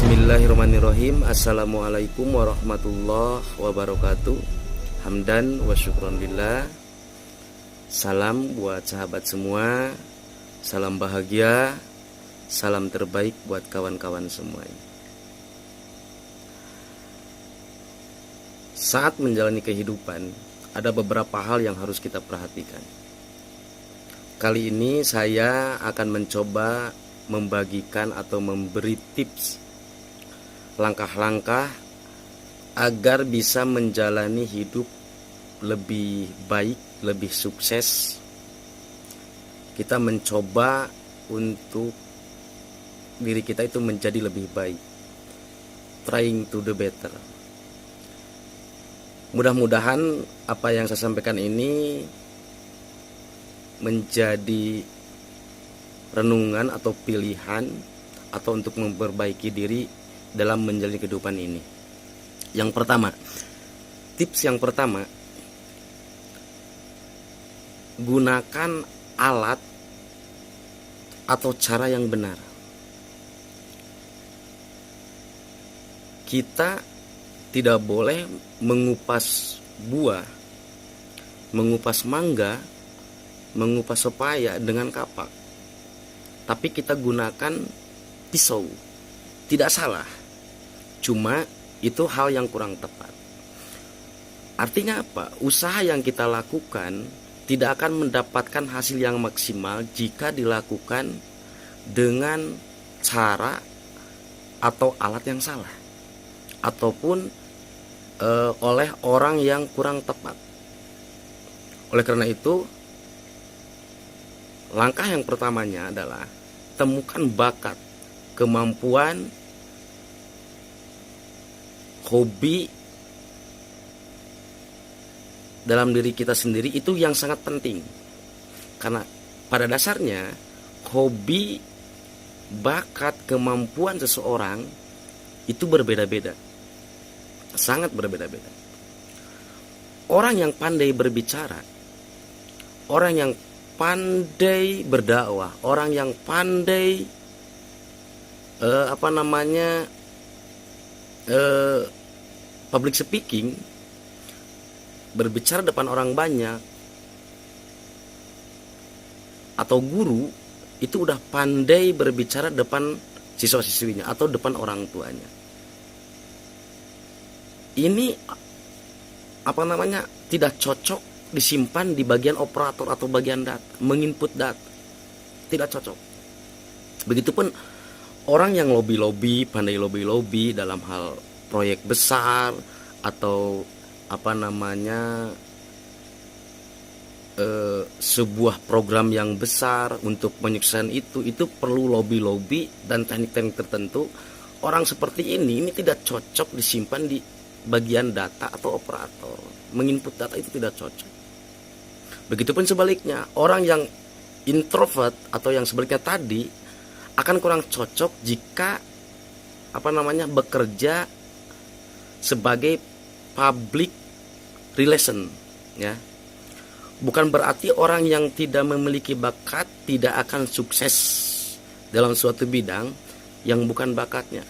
Bismillahirrahmanirrahim. Assalamualaikum warahmatullahi wabarakatuh. Hamdan wa syukron lillah. Salam buat sahabat semua. Salam bahagia. Salam terbaik buat kawan-kawan semuanya. Saat menjalani kehidupan, ada beberapa hal yang harus kita perhatikan. Kali ini saya akan mencoba membagikan atau memberi tips langkah-langkah agar bisa menjalani hidup lebih baik, lebih sukses. Kita mencoba untuk diri kita itu menjadi lebih baik, trying to the better. Mudah-mudahan apa yang saya sampaikan ini menjadi renungan atau pilihan atau untuk memperbaiki diri dalam menjalani kehidupan ini. Yang pertama, tips yang pertama, gunakan alat atau cara yang benar. Kita tidak boleh mengupas buah, mengupas mangga, mengupas pepaya dengan kapak. Tapi kita gunakan pisau. Tidak salah. Cuma itu hal yang kurang tepat. Artinya apa? Usaha yang kita lakukan tidak akan mendapatkan hasil yang maksimal jika dilakukan dengan cara atau alat yang salah, ataupun oleh orang yang kurang tepat. Oleh karena itu, langkah yang pertamanya adalah temukan bakat, kemampuan, hobi dalam diri kita sendiri. Itu yang sangat penting. Karena pada dasarnya hobi, bakat, kemampuan seseorang itu berbeda-beda. Sangat berbeda-beda. Orang yang pandai berbicara, orang yang pandai berdakwah, orang yang pandai public speaking, berbicara depan orang banyak, atau guru, itu udah pandai berbicara depan siswa-siswinya atau depan orang tuanya. Ini tidak cocok disimpan di bagian operator atau bagian data, menginput data. Tidak cocok. Begitupun orang yang lobby-lobby, pandai lobby-lobby dalam hal proyek besar atau sebuah program yang besar untuk menyukseskan itu perlu lobby-lobby dan teknik-teknik tertentu. Orang seperti ini tidak cocok disimpan di bagian data atau operator. Menginput data itu tidak cocok. Begitupun sebaliknya, orang yang introvert atau yang sebaliknya tadi akan kurang cocok jika bekerja sebagai public relation, ya. Bukan berarti orang yang tidak memiliki bakat tidak akan sukses dalam suatu bidang yang bukan bakatnya.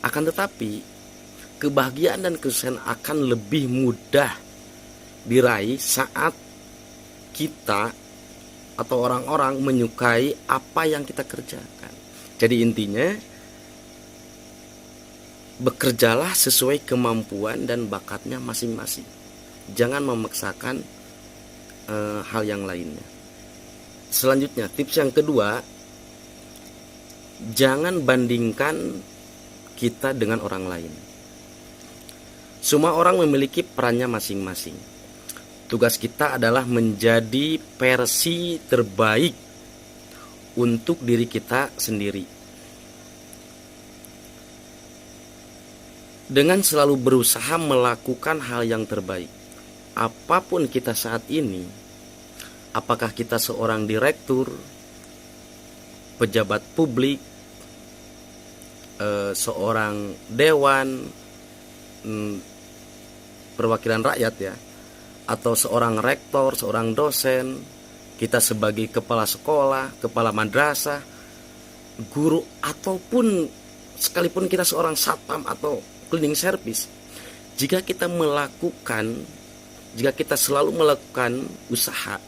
Akan tetapi kebahagiaan dan kesuksesan akan lebih mudah diraih saat kita atau orang-orang menyukai apa yang kita kerjakan. Jadi intinya, bekerjalah sesuai kemampuan dan bakatnya masing-masing. Jangan memaksakan hal yang lainnya. Selanjutnya, tips yang kedua, jangan bandingkan kita dengan orang lain. Semua orang memiliki perannya masing-masing. Tugas kita adalah menjadi versi terbaik untuk diri kita sendiri. Dengan selalu berusaha melakukan hal yang terbaik. Apapun kita saat ini, apakah kita seorang direktur, pejabat publik, seorang dewan, perwakilan rakyat, ya, atau seorang rektor, seorang dosen, kita sebagai kepala sekolah, kepala madrasah, guru, ataupun sekalipun kita seorang satpam atau cleaning service, jika kita selalu melakukan usaha,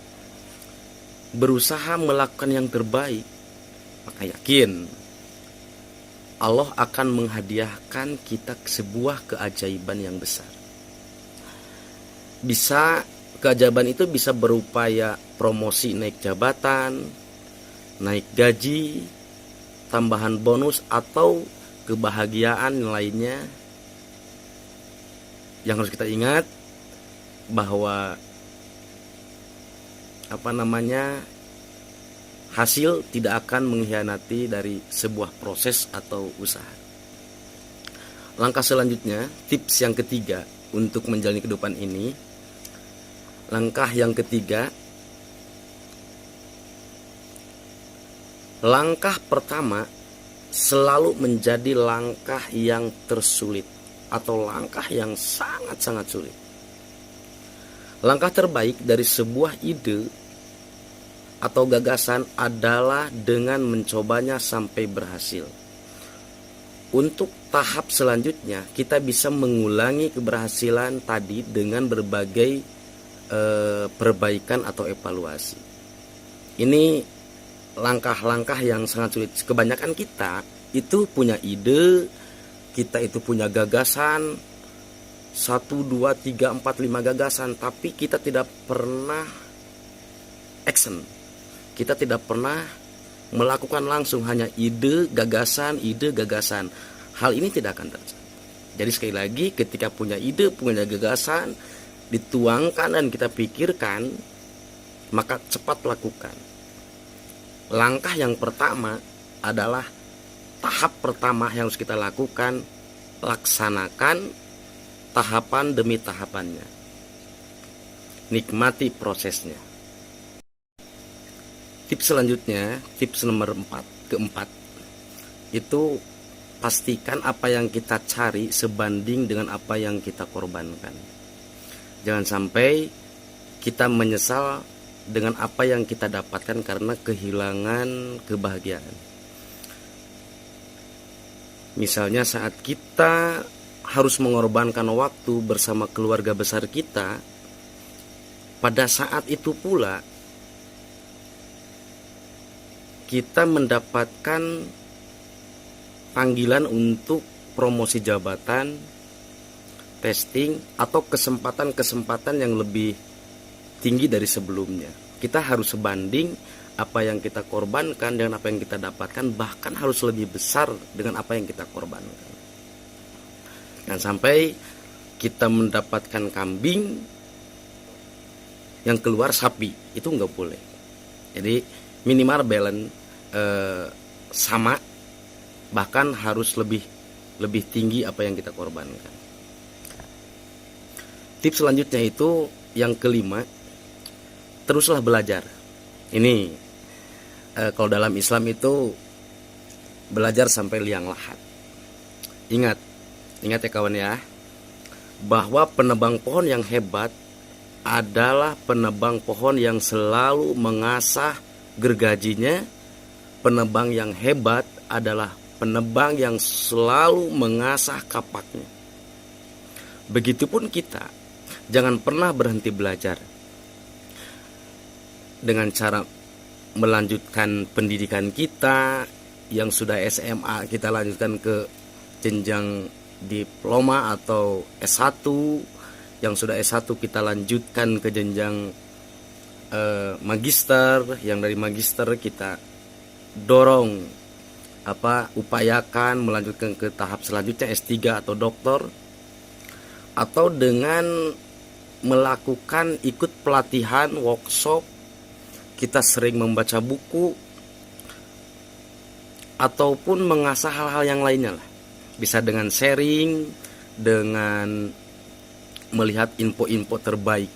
berusaha melakukan yang terbaik, maka yakin Allah akan menghadiahkan kita sebuah keajaiban yang besar. Keajaiban itu bisa berupa promosi, naik jabatan, naik gaji, tambahan bonus, atau kebahagiaan lainnya. Yang harus kita ingat bahwa hasil tidak akan mengkhianati dari sebuah proses atau usaha. Langkah selanjutnya, tips yang ketiga untuk menjalani kehidupan ini. Langkah yang ketiga, langkah pertama selalu menjadi langkah yang tersulit atau langkah yang sangat-sangat sulit. Langkah terbaik dari sebuah ide atau gagasan adalah dengan mencobanya sampai berhasil. Untuk tahap selanjutnya, kita bisa mengulangi keberhasilan tadi dengan berbagai perbaikan atau evaluasi. Ini langkah-langkah yang sangat sulit. Kebanyakan kita itu punya ide, kita itu punya gagasan, 1, 2, 3, 4, 5 gagasan, tapi kita tidak pernah action. Kita tidak pernah melakukan langsung, hanya ide, gagasan. Hal ini tidak akan terjadi. Jadi sekali lagi, ketika punya ide, punya gagasan, dituangkan dan kita pikirkan, maka cepat lakukan. Langkah yang pertama adalah tahap pertama yang harus kita lakukan, laksanakan tahapan demi tahapannya. Nikmati prosesnya. Tips selanjutnya, tips nomor keempat, itu pastikan apa yang kita cari sebanding dengan apa yang kita korbankan. Jangan sampai kita menyesal dengan apa yang kita dapatkan karena kehilangan kebahagiaan. Misalnya saat kita harus mengorbankan waktu bersama keluarga besar kita, pada saat itu pula kita mendapatkan panggilan untuk promosi jabatan, testing, atau kesempatan-kesempatan yang lebih tinggi dari sebelumnya. Kita harus sebanding apa yang kita korbankan dengan apa yang kita dapatkan, bahkan harus lebih besar dengan apa yang kita korbankan. Jangan sampai kita mendapatkan kambing yang keluar sapi, itu nggak boleh. Jadi minimal balance sama, bahkan harus lebih tinggi apa yang kita korbankan. Tips selanjutnya itu yang kelima, teruslah belajar. Ini kalau dalam Islam itu belajar sampai liang lahat. Ingat ya kawan ya, bahwa penebang pohon yang hebat adalah penebang pohon yang selalu mengasah gergajinya. Penebang yang hebat adalah penebang yang selalu mengasah kapaknya. Begitupun kita, jangan pernah berhenti belajar. Dengan cara melanjutkan pendidikan kita, yang sudah SMA kita lanjutkan ke jenjang diploma atau S1, yang sudah S1 kita lanjutkan ke jenjang magister, yang dari magister kita dorong upayakan melanjutkan ke tahap selanjutnya S3 atau doktor, atau dengan melakukan ikut pelatihan, workshop, kita sering membaca buku ataupun mengasah hal-hal yang lainnya lah. Bisa dengan sharing, dengan melihat info-info terbaik.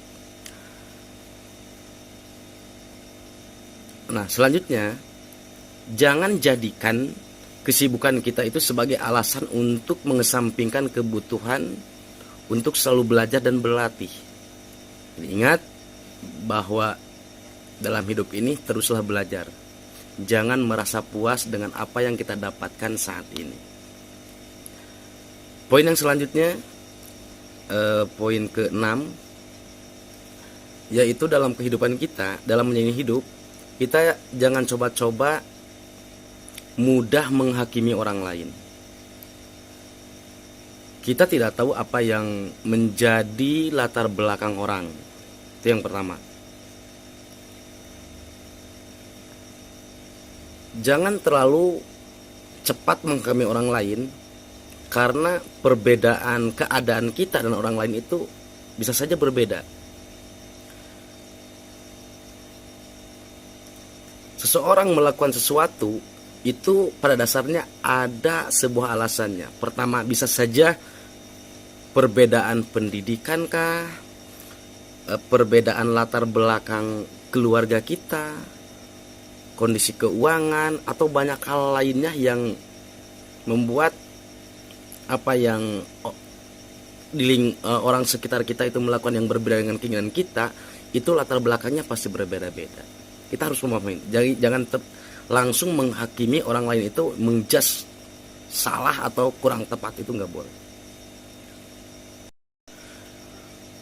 Nah, selanjutnya, jangan jadikan kesibukan kita itu sebagai alasan untuk mengesampingkan kebutuhan untuk selalu belajar dan berlatih. Ingat bahwa dalam hidup ini teruslah belajar. Jangan merasa puas dengan apa yang kita dapatkan saat ini. Poin yang selanjutnya, poin ke-6, yaitu dalam kehidupan kita, dalam menjalani hidup, kita jangan coba-coba mudah menghakimi orang lain. Kita tidak tahu apa yang menjadi latar belakang orang. Itu yang pertama. Jangan terlalu cepat menghakimi orang lain, karena perbedaan keadaan kita dan orang lain itu bisa saja berbeda. Seseorang melakukan sesuatu itu pada dasarnya ada sebuah alasannya. Pertama, bisa saja perbedaan pendidikan kah, perbedaan latar belakang keluarga kita, kondisi keuangan, atau banyak hal lainnya yang membuat apa yang orang sekitar kita itu melakukan yang berbeda dengan keinginan kita, itu latar belakangnya pasti berbeda-beda. Kita harus memahami, jangan langsung menghakimi orang lain itu, menjudge salah atau kurang tepat, itu nggak boleh.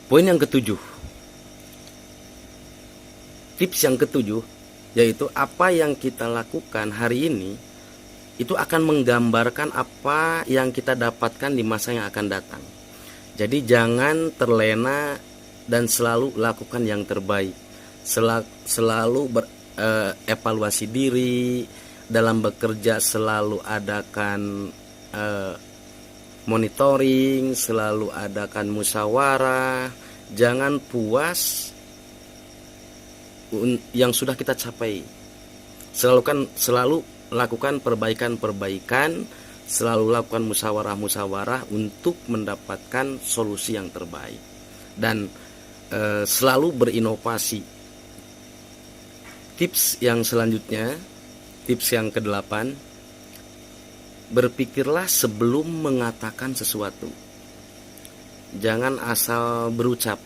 Poin yang ketujuh, tips yang ketujuh, yaitu apa yang kita lakukan hari ini itu akan menggambarkan apa yang kita dapatkan di masa yang akan datang. Jadi jangan terlena dan selalu lakukan yang terbaik. Selalu evaluasi diri, dalam bekerja selalu adakan monitoring, selalu adakan musyawarah. Jangan puas yang sudah kita capai. Selalu lakukan perbaikan-perbaikan, selalu lakukan musyawarah-musyawarah untuk mendapatkan solusi yang terbaik, dan selalu berinovasi. Tips yang selanjutnya, tips yang ke-8, berpikirlah sebelum mengatakan sesuatu. Jangan asal berucap,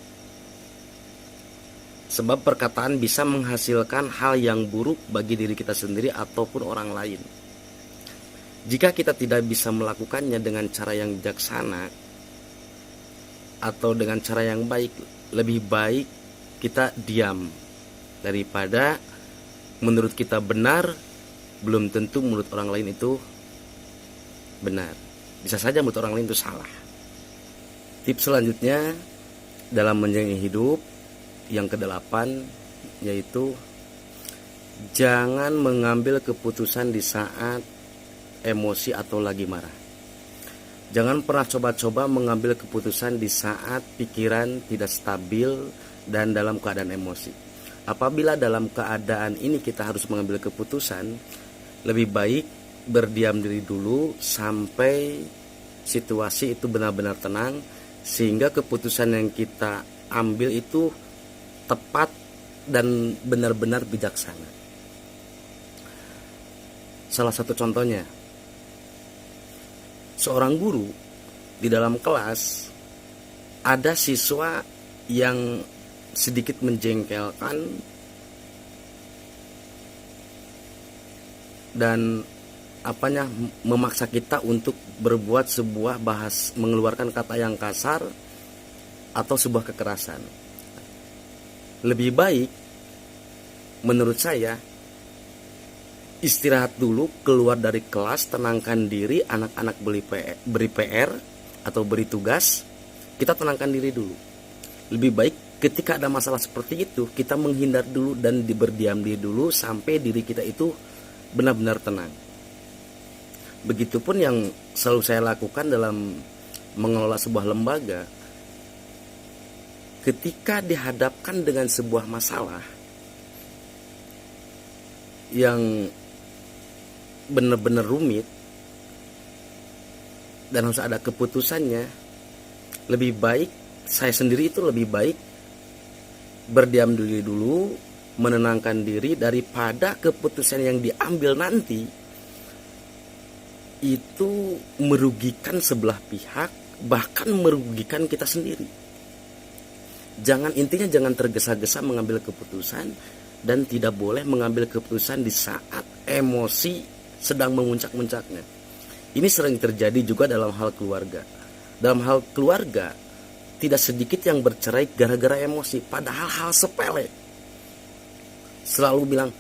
sebab perkataan bisa menghasilkan hal yang buruk bagi diri kita sendiri ataupun orang lain. Jika kita tidak bisa melakukannya dengan cara yang bijaksana atau dengan cara yang baik, lebih baik kita diam daripada menurut kita benar, belum tentu menurut orang lain itu benar. Bisa saja menurut orang lain itu salah. Tips selanjutnya dalam menjalani hidup yang ke-8, yaitu jangan mengambil keputusan di saat emosi atau lagi marah. Jangan pernah coba-coba mengambil keputusan di saat pikiran tidak stabil dan dalam keadaan emosi. Apabila dalam keadaan ini kita harus mengambil keputusan, lebih baik berdiam diri dulu sampai situasi itu benar-benar tenang, sehingga keputusan yang kita ambil itu tepat dan benar-benar bijaksana. Salah satu contohnya, seorang guru di dalam kelas, ada siswa yang sedikit menjengkelkan dan memaksa kita untuk berbuat sebuah mengeluarkan kata yang kasar atau sebuah kekerasan. Lebih baik menurut saya istirahat dulu, keluar dari kelas, tenangkan diri, anak-anak beri PR atau beri tugas, kita tenangkan diri dulu. Lebih baik ketika ada masalah seperti itu, kita menghindar dulu dan berdiam diri dulu sampai diri kita itu benar-benar tenang. Begitupun yang selalu saya lakukan dalam mengelola sebuah lembaga. Ketika dihadapkan dengan sebuah masalah yang benar-benar rumit dan harus ada keputusannya, lebih baik saya sendiri itu lebih baik berdiam diri dulu, menenangkan diri, daripada keputusan yang diambil nanti itu merugikan sebelah pihak, bahkan merugikan kita sendiri. Intinya jangan tergesa-gesa mengambil keputusan, dan tidak boleh mengambil keputusan di saat emosi sedang memuncak-muncaknya. Ini sering terjadi juga dalam hal keluarga. Dalam hal keluarga, tidak sedikit yang bercerai gara-gara emosi, padahal hal sepele. Selalu bilang,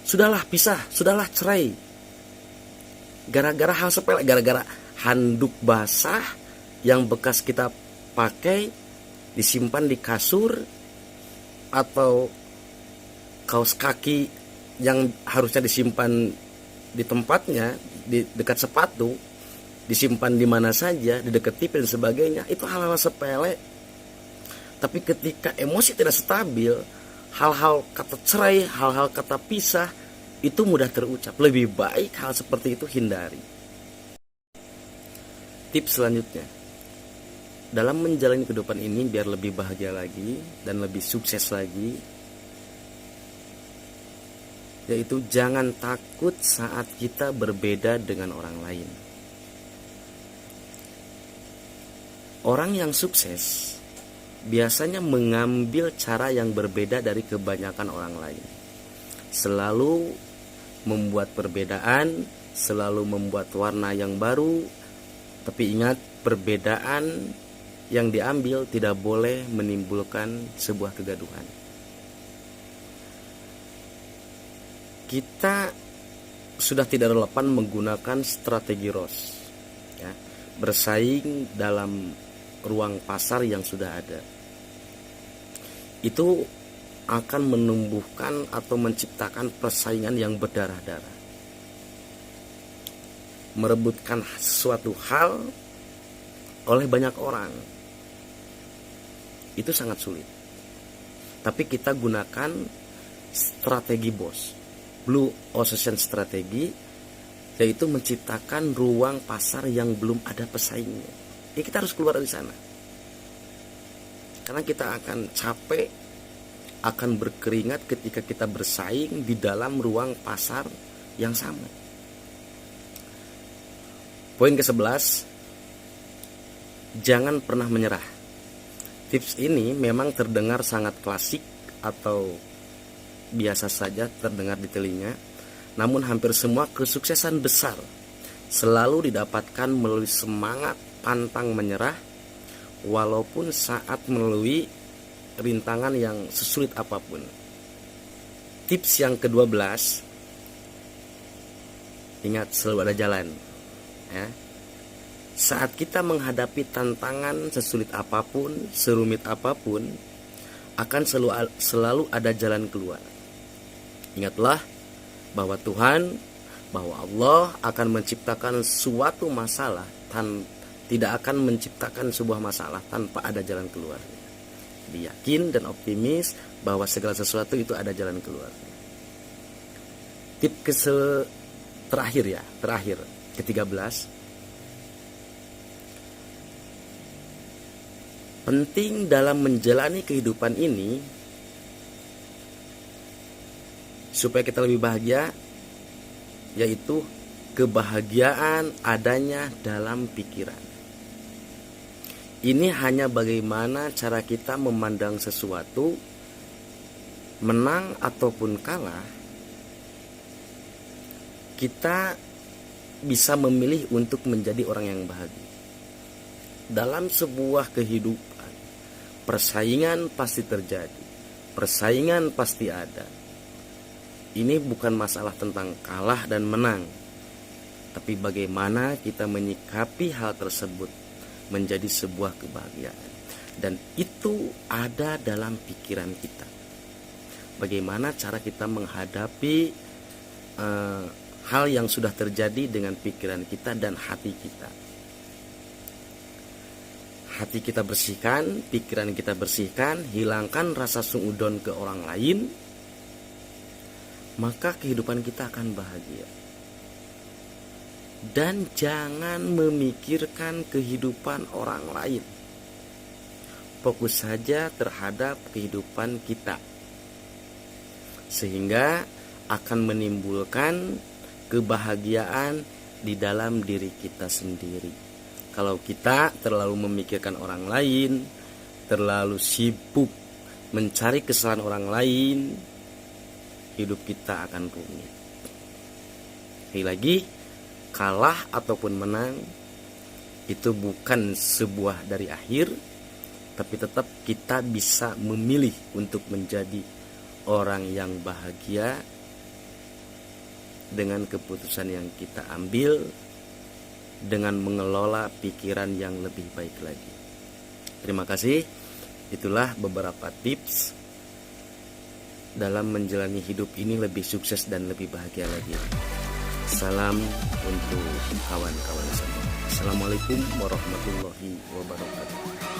sudahlah pisah, sudahlah cerai. Gara-gara hal sepele, gara-gara handuk basah yang bekas kita pakai disimpan di kasur, atau kaos kaki yang harusnya disimpan di tempatnya, di dekat sepatu, disimpan di mana saja, di dekat TV dan sebagainya. Itu hal-hal sepele. Tapi ketika emosi tidak stabil, hal-hal kata cerai, hal-hal kata pisah itu mudah terucap. Lebih baik hal seperti itu hindari. Tips selanjutnya, dalam menjalani kehidupan ini biar lebih bahagia lagi dan lebih sukses lagi, yaitu jangan takut saat kita berbeda dengan orang lain. Orang yang sukses biasanya mengambil cara yang berbeda dari kebanyakan orang lain. Selalu membuat perbedaan, selalu membuat warna yang baru. Tapi ingat, perbedaan yang diambil tidak boleh menimbulkan sebuah kegaduhan. Kita sudah tidak relevan menggunakan strategi Ross, ya, bersaing dalam ruang pasar yang sudah ada. Itu akan menumbuhkan atau menciptakan persaingan yang berdarah-darah, merebutkan suatu hal oleh banyak orang. Itu sangat sulit. Tapi kita gunakan strategi BOS, Blue Ocean Strategi, yaitu menciptakan ruang pasar yang belum ada pesaingnya. Ya, kita harus keluar dari sana. Karena kita akan capek, akan berkeringat ketika kita bersaing di dalam ruang pasar yang sama. Poin ke-11, jangan pernah menyerah. Tips ini memang terdengar sangat klasik atau biasa saja terdengar di telinga, namun hampir semua kesuksesan besar selalu didapatkan melalui semangat pantang menyerah, walaupun saat melalui rintangan yang sesulit apapun. Tips yang ke-12, ingat selalu ada jalan, ya. Saat kita menghadapi tantangan sesulit apapun, serumit apapun, akan selalu ada jalan keluar. Ingatlah bahwa Tuhan, bahwa Allah akan menciptakan suatu masalah, tidak akan menciptakan sebuah masalah tanpa ada jalan keluarnya. Yakin dan optimis bahwa segala sesuatu itu ada jalan keluarnya. Tip terakhir, ke-13. Penting dalam menjalani kehidupan ini supaya kita lebih bahagia, yaitu kebahagiaan adanya dalam pikiran. Ini hanya bagaimana cara kita memandang sesuatu, menang ataupun kalah. Kita bisa memilih untuk menjadi orang yang bahagia. Dalam sebuah kehidupan, persaingan pasti terjadi, persaingan pasti ada. Ini bukan masalah tentang kalah dan menang, tapi bagaimana kita menyikapi hal tersebut menjadi sebuah kebahagiaan. Dan itu ada dalam pikiran kita. Bagaimana cara kita menghadapi hal yang sudah terjadi dengan pikiran kita dan hati kita. Hati kita bersihkan, pikiran kita bersihkan, hilangkan rasa suudzon ke orang lain, maka kehidupan kita akan bahagia. Dan jangan memikirkan kehidupan orang lain. Fokus saja terhadap kehidupan kita, sehingga akan menimbulkan kebahagiaan di dalam diri kita sendiri. Kalau kita terlalu memikirkan orang lain, terlalu sibuk mencari kesalahan orang lain, hidup kita akan rumit. Sekali lagi, kalah ataupun menang, itu bukan sebuah dari akhir, tapi tetap kita bisa memilih untuk menjadi orang yang bahagia dengan keputusan yang kita ambil, dengan mengelola pikiran yang lebih baik lagi. Terima kasih. Itulah beberapa tips dalam menjalani hidup ini lebih sukses dan lebih bahagia lagi. Salam untuk kawan-kawan semua. Assalamualaikum warahmatullahi wabarakatuh.